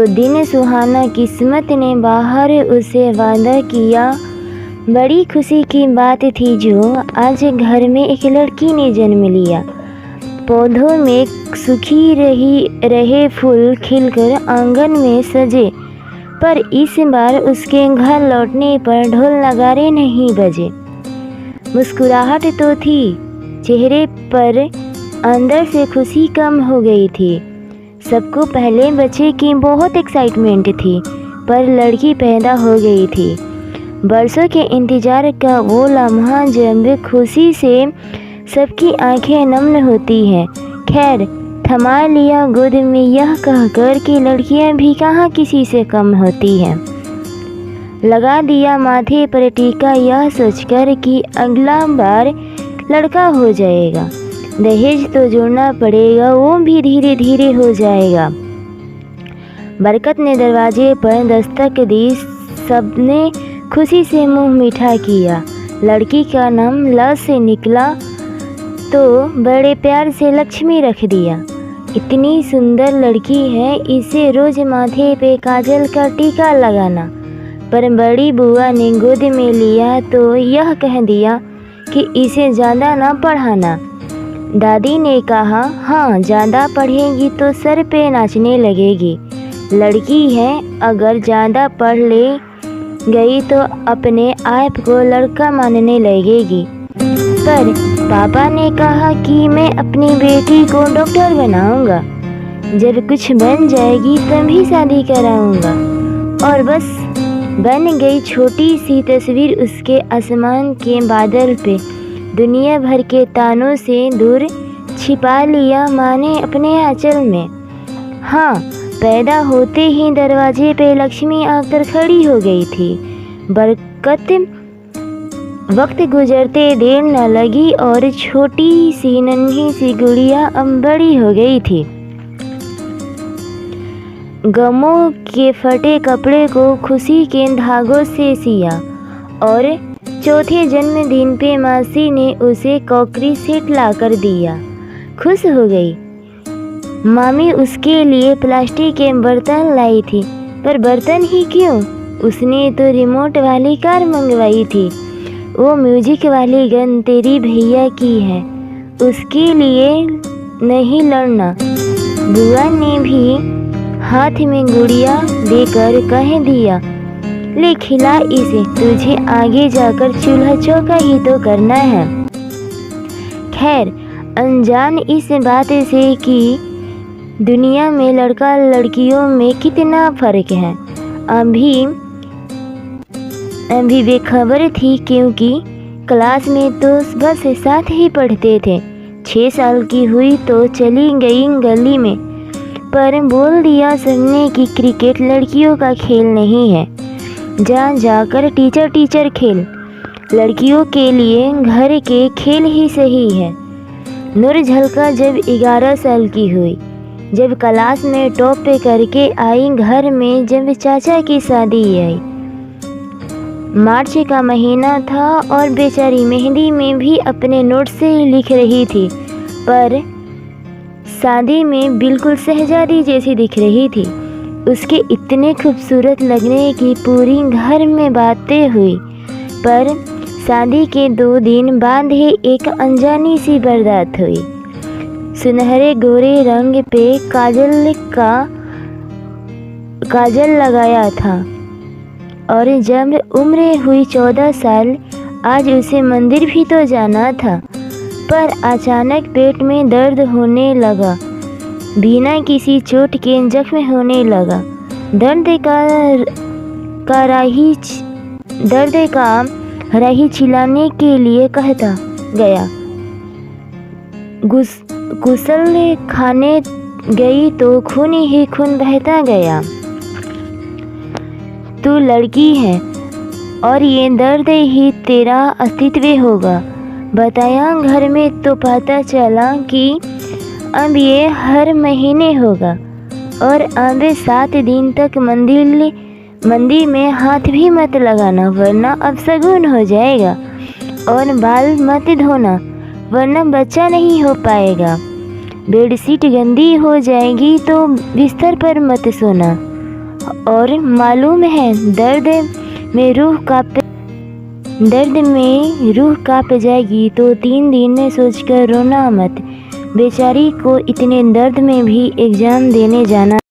तो दिन सुहाना किस्मत ने बाहर उसे वादा किया। बड़ी खुशी की बात थी जो आज घर में एक लड़की ने जन्म लिया। पौधों में सूखी रहे फूल खिलकर आंगन में सजे, पर इस बार उसके घर लौटने पर ढोल नगाड़े नहीं बजे। मुस्कुराहट तो थी चेहरे पर, अंदर से खुशी कम हो गई थी। सबको पहले बच्चे की बहुत एक्साइटमेंट थी, पर लड़की पैदा हो गई थी। बरसों के इंतजार का वो लम्हा जब खुशी से सबकी आंखें नम होती हैं। खैर, थमा लिया गोद में यह कहकर कि लड़कियां भी कहाँ किसी से कम होती हैं। लगा दिया माथे पर टीका यह सोचकर कि अगला बार लड़का हो जाएगा। दहेज तो जोड़ना पड़ेगा, वो भी धीरे धीरे हो जाएगा। बरकत ने दरवाजे पर दस्तक दी। सबने खुशी से मुंह मीठा किया। लड़की का नाम ल से निकला तो बड़े प्यार से लक्ष्मी रख दिया। इतनी सुंदर लड़की है, इसे रोज माथे पे काजल का टीका लगाना। पर बड़ी बुआ ने गोद में लिया तो यह कह दिया कि इसे ज़्यादा ना पढ़ाना। दादी ने कहा, हाँ, ज़्यादा पढ़ेगी तो सर पे नाचने लगेगी। लड़की है, अगर ज़्यादा पढ़ ले गई तो अपने आप को लड़का मानने लगेगी। पर पापा ने कहा कि मैं अपनी बेटी को डॉक्टर बनाऊंगा। जब कुछ बन जाएगी तभी शादी कराऊंगा। और बस बन गई छोटी सी तस्वीर उसके आसमान के बादल पे। दुनिया भर के तानों से दूर छिपा लिया माँ ने अपने आंचल में। हाँ, पैदा होते ही दरवाजे पे लक्ष्मी आकर खड़ी हो गई थी। बरकत वक्त गुजरते देर न लगी और छोटी सी नन्ही सी गुड़िया अब बड़ी हो गई थी। गमों के फटे कपड़े को खुशी के धागों से सिया और चौथे जन्मदिन पे मासी ने उसे क्रॉकरी सेट ला कर दिया। खुश हो गई। मामी उसके लिए प्लास्टिक के बर्तन लाई थी, पर बर्तन ही क्यों, उसने तो रिमोट वाली कार मंगवाई थी। वो म्यूजिक वाली गन तेरी भैया की है, उसके लिए नहीं लड़ना। बुआ ने भी हाथ में गुड़िया देकर कह दिया, ले खिला इसे, तुझे आगे जाकर चूल्हा चौका ही तो करना है। खैर, अनजान इस बात से कि दुनिया में लड़का लड़कियों में कितना फ़र्क है, अभी बेखबर थी, क्योंकि क्लास में तो बस साथ ही पढ़ते थे। 6 साल की हुई तो चली गई गली में, पर बोल दिया सबने कि क्रिकेट लड़कियों का खेल नहीं है, जाकर टीचर खेल, लड़कियों के लिए घर के खेल ही सही है। नूर झलका जब 11 साल की हुई, जब क्लास में टॉप पे करके आई, घर में जब चाचा की शादी आई। मार्च का महीना था और बेचारी मेहंदी में भी अपने नोट से लिख रही थी, पर शादी में बिल्कुल शहजादी जैसी दिख रही थी। उसके इतने खूबसूरत लगने की पूरी घर में बातें हुई, पर शादी के 2 दिन बाद ही एक अनजानी सी बरदात हुई। सुनहरे गोरे रंग पे काजल लगाया था, और जब उम्र हुई 14 साल, आज उसे मंदिर भी तो जाना था, पर अचानक पेट में दर्द होने लगा, बिना किसी चोट के जख्म होने लगा। दर्द का राही चिल्लाने के लिए कहता गया। गुस्ल खाने गई तो खून ही खून बहता गया। तू लड़की है और ये दर्द ही तेरा अस्तित्व होगा, बताया घर में तो पता चला कि अब ये हर महीने होगा, और अब 7 दिन तक मंदिर में हाथ भी मत लगाना, वरना अब शगुन हो जाएगा, और बाल मत धोना, वरना बच्चा नहीं हो पाएगा। बेडशीट गंदी हो जाएगी तो बिस्तर पर मत सोना, और मालूम है दर्द में रूह कांप जाएगी। तो 3 दिन सोचकर रोना मत, बेचारी को इतने दर्द में भी एग्ज़ाम देने जाना